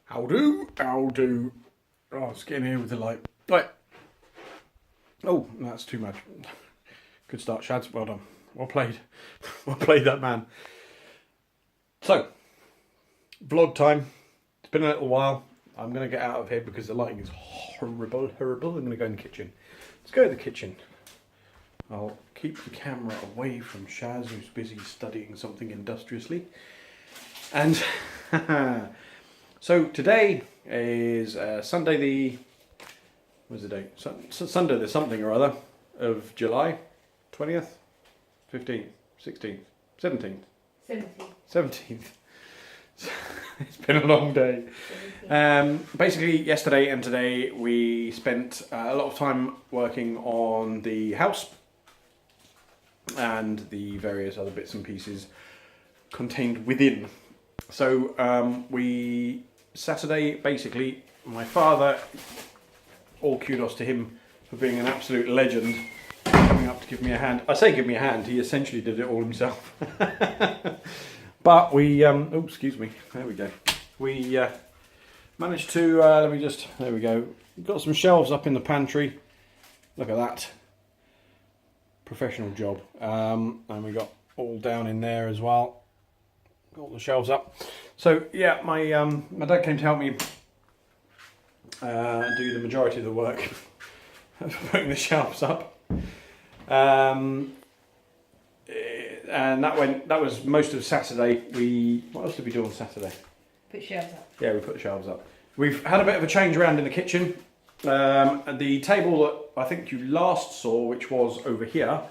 How do? How do? Oh, it's getting here with the light. Right. Oh, that's too much. Good start, Shads. Well done. Well played. Well played, that man. So, vlog time. It's been a little while. I'm going to get out of here because the lighting is horrible. I'm going to go in the kitchen. Let's go to the kitchen. I'll keep the camera away from Shaz, who's busy studying something industriously. And so today is Sunday the... What's the date? Sunday the something or other of July 20th, 15th, 16th, 17th. 17th. It's been a long day. Basically, yesterday and today we spent a lot of time working on the house and the various other bits and pieces contained within. So Saturday, basically, my father, all kudos to him for being an absolute legend, coming up to give me a hand. I say give me a hand, he essentially did it all himself. But we, oh, excuse me, there we go. We managed to, there we go. We've got some shelves up in the pantry. Look at that. Professional job. And we got all down in there as well. Got all the shelves up. So yeah, my dad came to help me do the majority of the work of putting the shelves up. And that was most of Saturday. What else did we do on Saturday? Put shelves up. Yeah, we put the shelves up. We've had a bit of a change around in the kitchen. The table that I think you last saw, which was over here,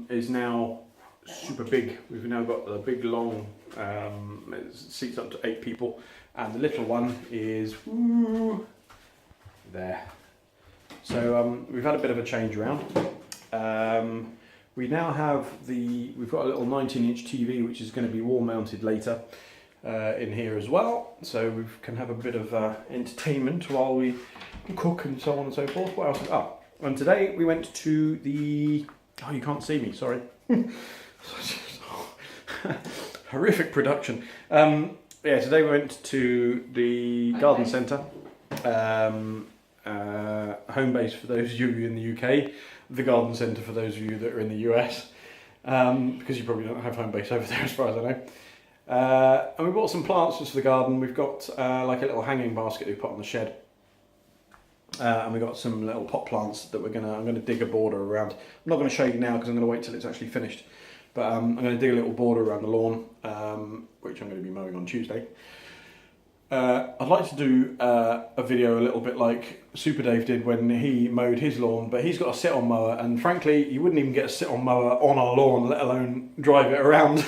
is now super big. We've now got the big long, it seats up to 8 people, and the little one is there. So we've had a bit of a change around. We now have we've got a little 19-inch TV which is going to be wall mounted later in here as well, so we can have a bit of entertainment while we cook and so on and so forth. What else? Oh, and today we went to the... Oh, you can't see me, sorry. Horrific production. Yeah, today we went to the garden centre, home base for those of you in the UK, the garden centre for those of you that are in the US, because you probably don't have home base over there as far as I know. And we bought some plants just for the garden. We've got like a little hanging basket we put on the shed. And we got some little pot plants that I'm going to dig a border around. I'm not going to show you now because I'm going to wait till it's actually finished. But I'm going to dig a little border around the lawn, which I'm going to be mowing on Tuesday. I'd like to do a video a little bit like Super Dave did when he mowed his lawn, but he's got a sit-on mower, and frankly, you wouldn't even get a sit-on mower on our lawn, let alone drive it around.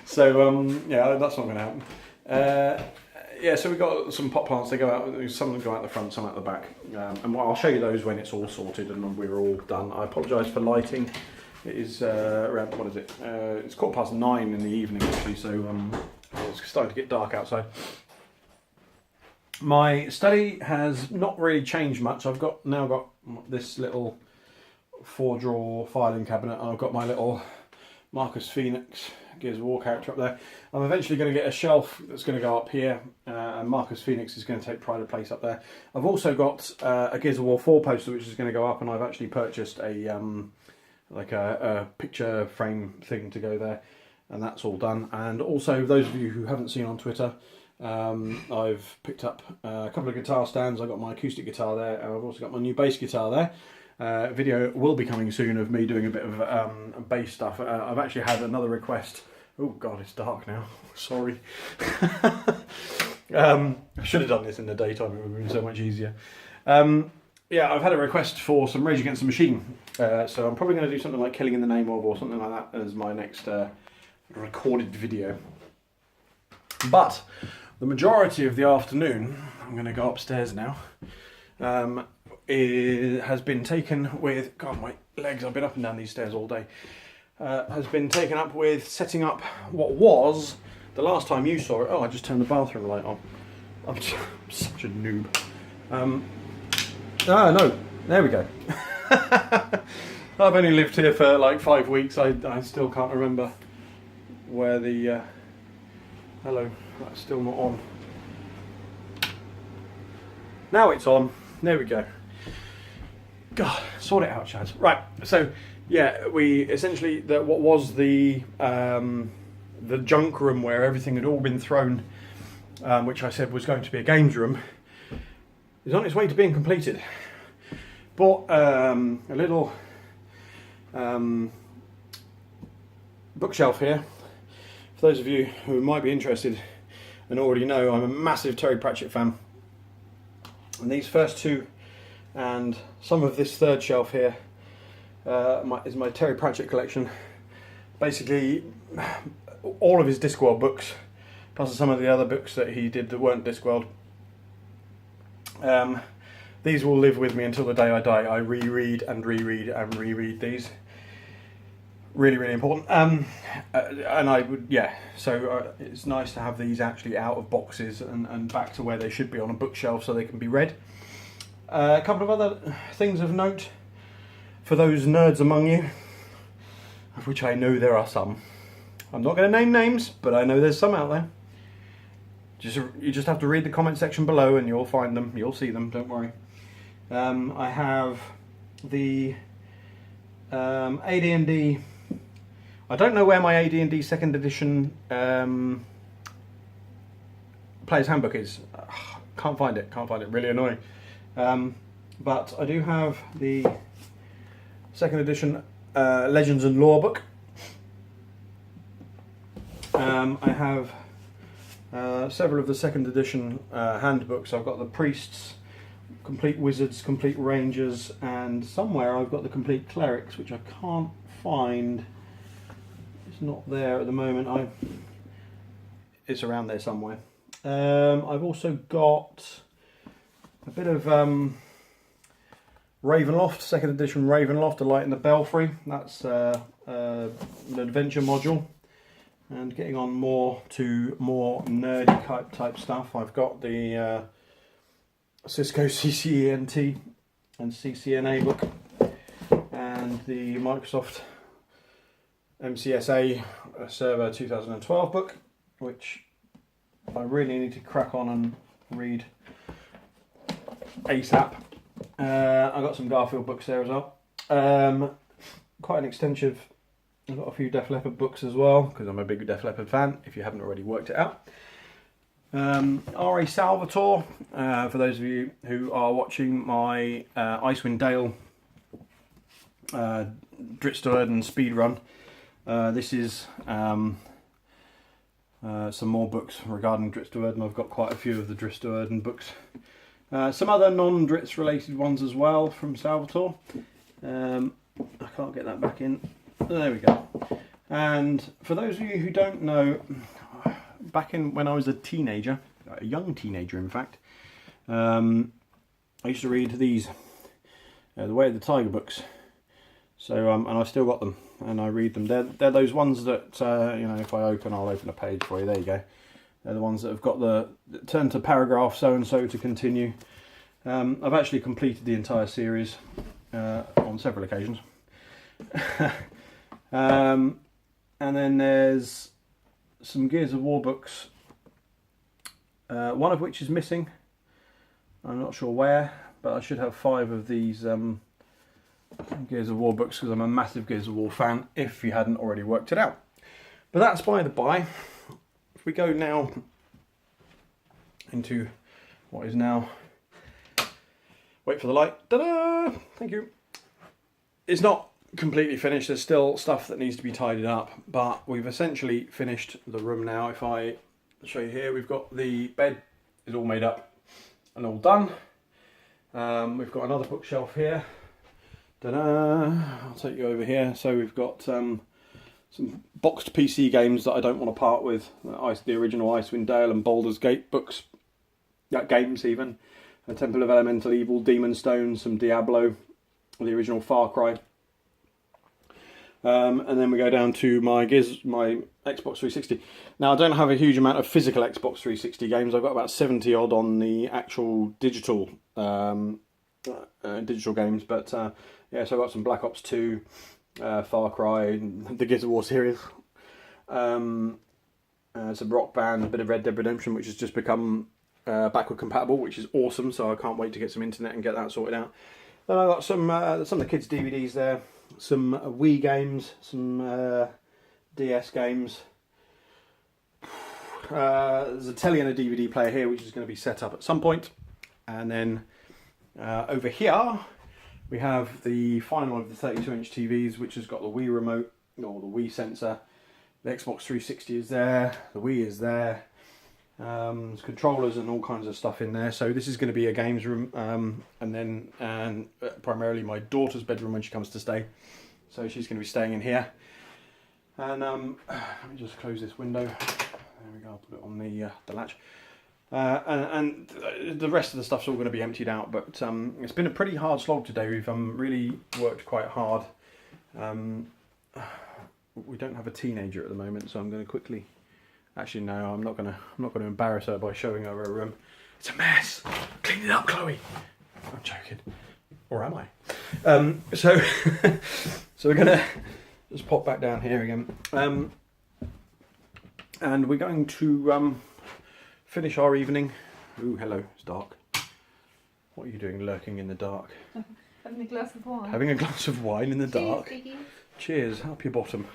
So yeah, that's not going to happen. Yeah, so we've got some pot plants. They go out. Some of them go out the front, some out the back, and I'll show you those when it's all sorted and we're all done. I apologise for lighting. It is around, what is it? It's 9:15 in the evening actually, so it's starting to get dark outside. My study has not really changed much. I've now got this little 4-drawer filing cabinet, and I've got my little Marcus Phoenix Gears of War character up there. I'm eventually going to get a shelf that's going to go up here, and Marcus Phoenix is going to take pride of place up there. I've also got a Gears of War 4 poster which is going to go up, and I've actually purchased like a picture frame thing to go there, and that's all done. And also, those of you who haven't seen on Twitter, I've picked up a couple of guitar stands. I've got my acoustic guitar there, and I've also got my new bass guitar there. Video will be coming soon of me doing a bit of bass stuff. I've actually had another request. Oh god, it's dark now. Sorry. I should have done this in the daytime. It would have been so much easier. Yeah, I've had a request for some Rage Against the Machine. So I'm probably going to do something like Killing in the Name of or something like that as my next recorded video. But the majority of the afternoon, I'm going to go upstairs now, it has been taken with... God, my legs, I've been up and down these stairs all day. Has been taken up with setting up what was, the last time you saw it... Oh, I just turned the bathroom light on. I'm such a noob. Ah, no, there we go. I've only lived here for like 5 weeks. I still can't remember where the... hello, that's still not on. Now it's on. There we go. God, sort it out, Chaz. Right. So, yeah, we essentially what was the junk room where everything had all been thrown, which I said was going to be a games room, is on its way to being completed. Bought a little bookshelf here. For those of you who might be interested and already know, I'm a massive Terry Pratchett fan. And these first two and some of this third shelf here is my Terry Pratchett collection. Basically, all of his Discworld books, plus some of the other books that he did that weren't Discworld. These will live with me until the day I die. I reread and reread and reread these. Really, really important. And I would, yeah, so it's nice to have these actually out of boxes and back to where they should be on a bookshelf so they can be read. A couple of other things of note for those nerds among you, of which I know there are some. I'm not going to name names, but I know there's some out there. You just have to read the comment section below and you'll find them, you'll see them, don't worry. I have the AD&D. I don't know where my AD&D second edition Player's Handbook is. Can't find it, really annoying. But I do have the second edition Legends and Lore book. I have several of the second edition handbooks. I've got the Priests, Complete Wizards, Complete Rangers, and somewhere I've got the Complete Clerics, which I can't find. It's not there at the moment. It's around there somewhere. I've also got a bit of Ravenloft, second edition Ravenloft, A Light in the Belfry. That's an adventure module. And getting on more to more nerdy type stuff, I've got the Cisco CCENT and CCNA book, and the Microsoft MCSA Server 2012 book, which I really need to crack on and read ASAP. I've got some Garfield books there as well. Quite an extensive. I've got a few Def Leppard books as well, because I'm a big Def Leppard fan, if you haven't already worked it out. R.A. Salvatore, for those of you who are watching my Icewind Dale Drizzt Do'Urden speed run. This is some more books regarding Drizzt Do'Urden. I've got quite a few of the Drizzt Do'Urden books. Some other non-Drizzt related ones as well from Salvatore. I can't get that back in. There we go. And for those of you who don't know, back in when I was a teenager, a young teenager in fact, I used to read these, The Way of the Tiger books. So and I still got them, and I read them. They're those ones that you know, if I open, I'll open a page for you. There you go. They're the ones that have got the turn to paragraph so and so to continue. I've actually completed the entire series on several occasions. And then there's some Gears of War books, one of which is missing. I'm not sure where, but I should have 5 of these Gears of War books, because I'm a massive Gears of War fan, if you hadn't already worked it out. But that's by the by. If we go now into what is now, wait for the light, ta-da! Thank you. It's not completely finished, there's still stuff that needs to be tidied up, but we've essentially finished the room now. If I show you here, we've got the bed is all made up and all done. We've got another bookshelf here. Ta-da! I'll take you over here. So we've got some boxed PC games that I don't want to part with. The original Icewind Dale and Baldur's Gate books, games even. A Temple of Elemental Evil, Demon Stone, some Diablo, the original Far Cry. And then we go down to my Xbox 360. Now I don't have a huge amount of physical Xbox 360 games. I've got about 70 odd on the actual digital games, but yeah, so I've got some Black Ops 2, Far Cry, the Gears of War series, some Rock Band, a bit of Red Dead Redemption, which has just become backward compatible, which is awesome. So I can't wait to get some internet and get that sorted out. Then I got some of the kids' DVDs there, some Wii games, some DS games. There's a telly and a DVD player here, which is going to be set up at some point. And then over here we have the final of the 32-inch TVs, which has got the Wii remote or the Wii sensor. The Xbox 360 is there, the Wii is there. There's controllers and all kinds of stuff in there. So this is going to be a games room, and primarily my daughter's bedroom when she comes to stay. So she's going to be staying in here. And let me just close this window. There we go. I'll put it on the latch. And the rest of the stuff's all going to be emptied out. But it's been a pretty hard slog today. We've really worked quite hard. We don't have a teenager at the moment, so I'm going to quickly. Actually, no, I'm not going to embarrass her by showing her her room. It's a mess. Clean it up, Chloe. I'm joking, or am I? So we're going to just pop back down here again, and we're going to finish our evening. Ooh, hello, it's dark. What are you doing, lurking in the dark? Having a glass of wine. Having a glass of wine in the dark. Cheers, Vicky. Cheers, up your bottom.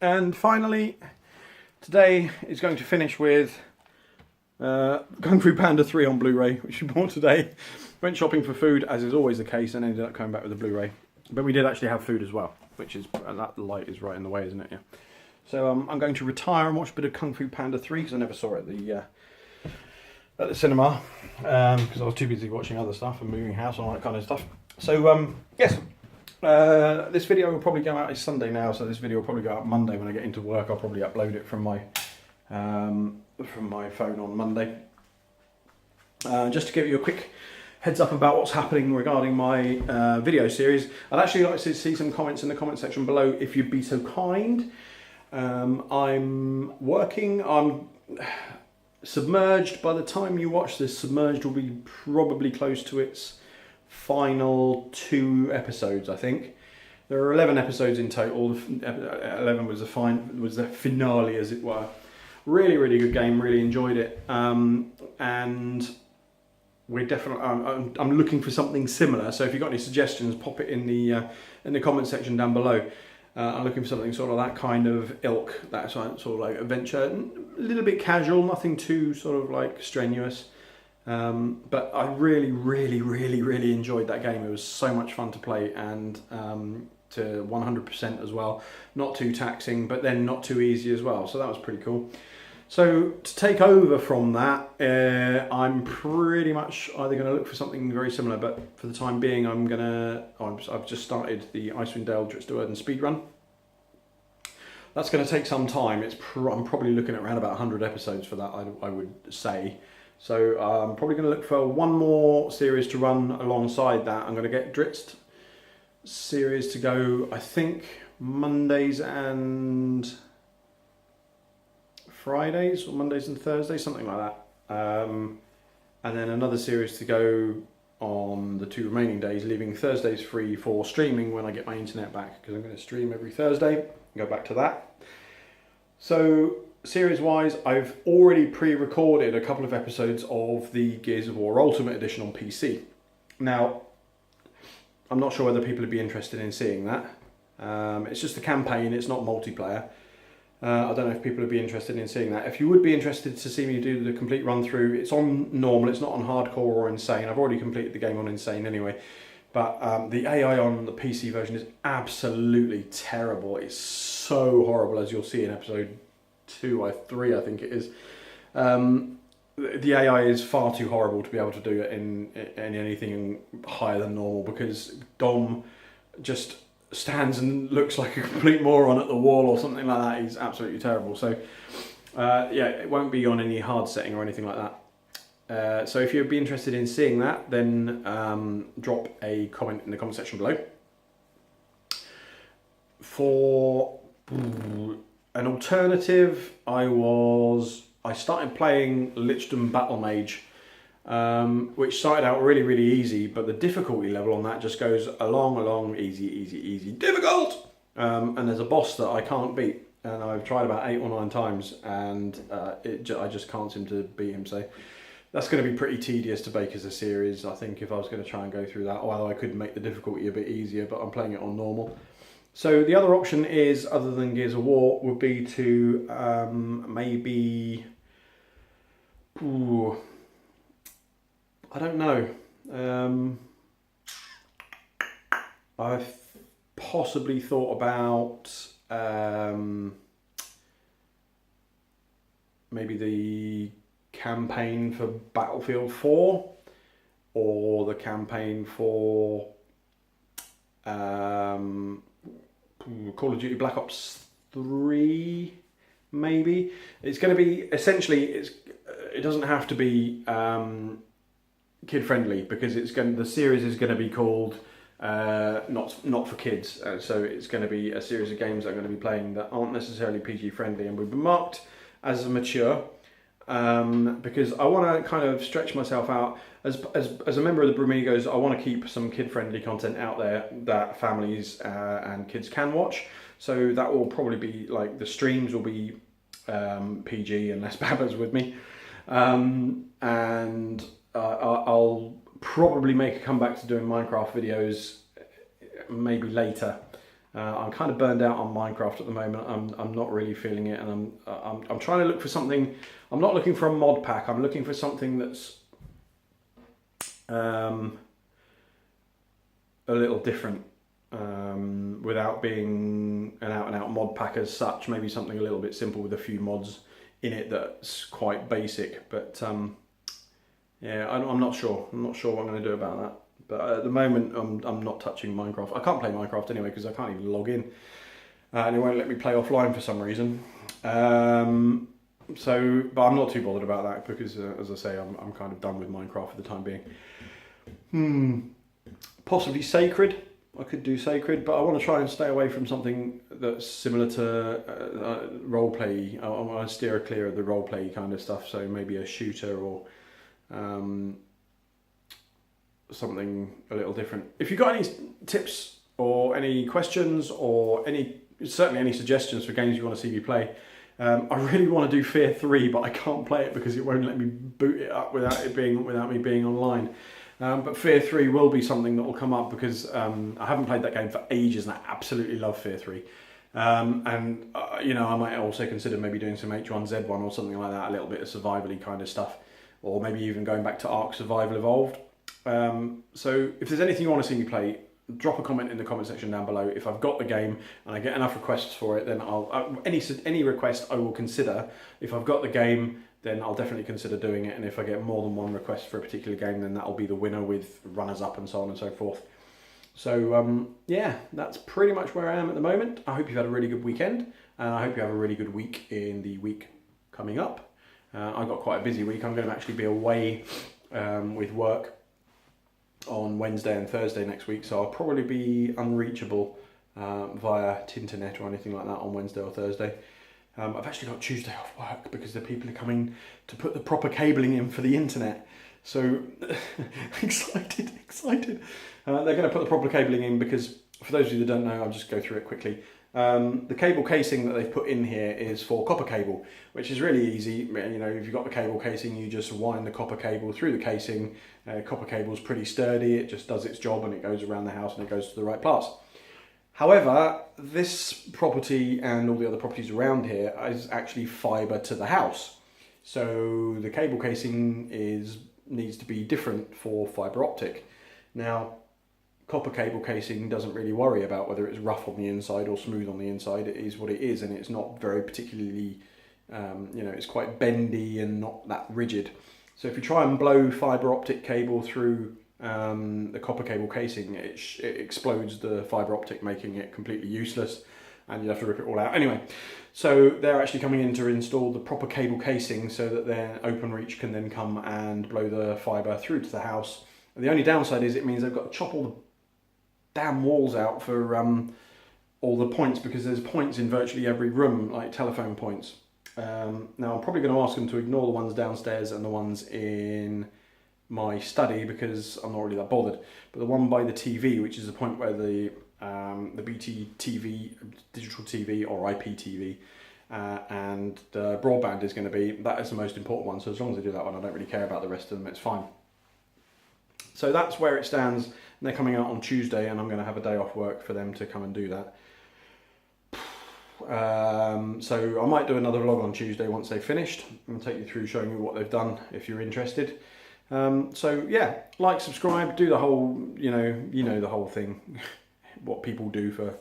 And finally, today is going to finish with Kung Fu Panda 3 on Blu-ray, which we bought today. Went shopping for food, as is always the case, and ended up coming back with the Blu-ray. But we did actually have food as well, which is, that light is right in the way, isn't it? Yeah. So I'm going to retire and watch a bit of Kung Fu Panda 3, because I never saw it at the cinema, because I was too busy watching other stuff and moving house and all that kind of stuff. So, yes. This video will probably go out, it's Sunday now, so this video will probably go out Monday when I get into work. I'll probably upload it from my phone on Monday. Just to give you a quick heads up about what's happening regarding my video series, I'd actually like to see some comments in the comment section below if you'd be so kind. I'm Submerged. By the time you watch this, Submerged will be probably close to its final 2 episodes, I think. There are 11 episodes in total. 11 was the finale, as it were. Really, really good game. Really enjoyed it. And we're definitely. I'm looking for something similar. So if you've got any suggestions, pop it in the comment section down below. I'm looking for something sort of that kind of ilk, that sort of like adventure, a little bit casual, nothing too sort of like strenuous. But I really, really, really, really enjoyed that game. It was so much fun to play, and to 100% as well. Not too taxing, but then not too easy as well. So that was pretty cool. So to take over from that, I'm pretty much either going to look for something very similar, but for the time being, I've just started the Icewind Dale Dritz to Earthen speedrun. That's going to take some time. I'm probably looking at around about 100 episodes for that, I would say. So I'm probably going to look for one more series to run alongside that. I'm going to get Dritz series to go, I think, Mondays and Fridays, or Mondays and Thursdays, something like that. And then another series to go on the 2 remaining days, leaving Thursdays free for streaming when I get my internet back, because I'm going to stream every Thursday and go back to that. So series-wise, I've already pre-recorded a couple of episodes of the Gears of War Ultimate Edition on PC. Now, I'm not sure whether people would be interested in seeing that. It's just a campaign, it's not multiplayer. I don't know if people would be interested in seeing that. If you would be interested to see me do the complete run through, it's on normal, it's not on hardcore or insane. I've already completed the game on insane anyway. But the AI on the PC version is absolutely terrible. It's so horrible, as you'll see in episode 3, I think it is. The AI is far too horrible to be able to do it in anything higher than normal, because Dom just stands and looks like a complete moron at the wall or something like that. He's absolutely terrible. So yeah, it won't be on any hard setting or anything like that. So if you'd be interested in seeing that, then drop a comment in the comment section below. For an alternative, I started playing Lichdom Battle Mage, which started out really, really easy, but the difficulty level on that just goes along, easy, difficult! And there's a boss that I can't beat, and I've tried about 8 or 9 times, and I just can't seem to beat him. So that's going to be pretty tedious to bake as a series, I think, if I was going to try and go through that. Although I could make the difficulty a bit easier, but I'm playing it on normal. So the other option is, other than Gears of War, would be to maybe... Ooh, I don't know. I've possibly thought about maybe the campaign for Battlefield 4 or the campaign for Call of Duty Black Ops 3, maybe. It's going to be, essentially, it doesn't have to be kid friendly, because the series is going to be called not for kids, so it's going to be a series of games that I'm going to be playing that aren't necessarily PG friendly and will be marked as mature, because I want to kind of stretch myself out as a member of the Brumigos. I want to keep some kid friendly content out there that families and kids can watch. So that will probably be like, the streams will be PG unless Baba's with me, and I'll probably make a comeback to doing Minecraft videos maybe later. I'm kind of burned out on Minecraft at the moment. I'm not really feeling it, and I'm trying to look for something. I'm not looking for a mod pack. I'm looking for something that's a little different, without being an out-and-out mod pack as such. Maybe something a little bit simple with a few mods in it that's quite basic. But yeah, I'm not sure. I'm not sure what I'm going to do about that. But at the moment, I'm not touching Minecraft. I can't play Minecraft anyway because I can't even log in, and it won't let me play offline for some reason. But I'm not too bothered about that because, as I say, I'm kind of done with Minecraft for the time being. Possibly Sacred. I could do Sacred, but I want to try and stay away from something that's similar to roleplay. I want to steer clear of the roleplay kind of stuff. So maybe a shooter or something a little different. If you've got any tips or any questions or certainly any suggestions for games you want to see me play, I really want to do Fear 3, but I can't play it because it won't let me boot it up without me being online. But Fear 3 will be something that will come up because I haven't played that game for ages and I absolutely love Fear 3. You know, I might also consider maybe doing some H1Z1 or something like that, a little bit of survival-y kind of stuff, or maybe even going back to Ark Survival Evolved. So if there's anything you want to see me play, drop a comment in the comment section down below. If I've got the game and I get enough requests for it, then any request I will consider. If I've got the game, then I'll definitely consider doing it, and if I get more than one request for a particular game, then that'll be the winner with runners up and so on and so forth. So yeah, that's pretty much where I am at the moment. I hope you've had a really good weekend, and I hope you have a really good week in the week coming up. I've got quite a busy week. I'm going to actually be away with work on Wednesday and Thursday next week, so I'll probably be unreachable via Tinternet or anything like that on Wednesday or Thursday. I've actually got Tuesday off work because the people are coming to put the proper cabling in for the internet. So excited. They're going to put the proper cabling in because, for those of you that don't know, I'll just go through it quickly. The cable casing that they've put in here is for copper cable, which is really easy. You know, if you've got the cable casing, you just wind the copper cable through the casing. Copper cable is pretty sturdy. It just does its job and it goes around the house and it goes to the right parts. However, this property and all the other properties around here is actually fibre to the house. So the cable casing needs to be different for fibre optic. Now, copper cable casing doesn't really worry about whether it's rough on the inside or smooth on the inside. It is what it is, and it's not very particularly, you know, it's quite bendy and not that rigid. So if you try and blow fibre optic cable through the copper cable casing, it explodes the fibre optic, making it completely useless, and you have to rip it all out. Anyway, so they're actually coming in to install the proper cable casing so that their OpenReach can then come and blow the fibre through to the house. And the only downside is it means they've got to chop all the damn walls out for all the points, because there's points in virtually every room, like telephone points. Now I'm probably going to ask them to ignore the ones downstairs and the ones in my study because I'm not really that bothered, but the one by the TV, which is the point where the BT TV, digital TV or IPTV, and broadband is going to be, that is the most important one. So as long as they do that one, I don't really care about the rest of them, it's fine. So that's where it stands. And they're coming out on Tuesday, and I'm going to have a day off work for them to come and do that. So I might do another vlog on Tuesday once they've finished and take you through showing you what they've done if you're interested. So yeah, like, subscribe, do the whole, you know the whole thing, what people do for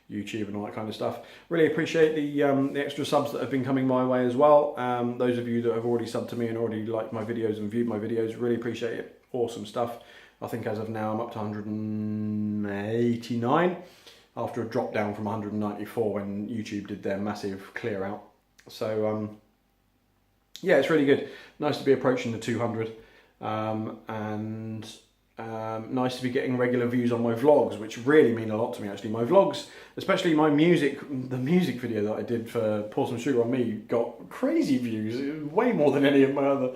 YouTube and all that kind of stuff. Really appreciate the extra subs that have been coming my way as well. Those of you that have already subbed to me and already liked my videos and viewed my videos, really appreciate it. Awesome stuff. I think as of now I'm up to 189 after a drop down from 194 when YouTube did their massive clear out. So yeah, it's really good. Nice to be approaching the 200, and nice to be getting regular views on my vlogs, which really mean a lot to me actually. My vlogs, especially the music video that I did for Pour Some Sugar on Me, got crazy views, way more than any of my other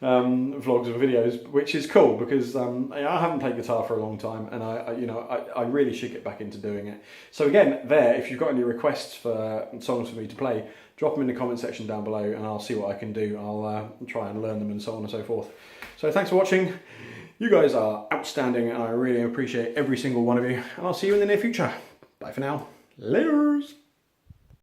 vlogs or videos, which is cool because I haven't played guitar for a long time, and I really should get back into doing it. So again, there, if you've got any requests for songs for me to play, drop them in the comment section down below and I'll see what I can do. I'll try and learn them and so on and so forth. So thanks for watching. You guys are outstanding and I really appreciate every single one of you. And I'll see you in the near future. Bye for now. Laters.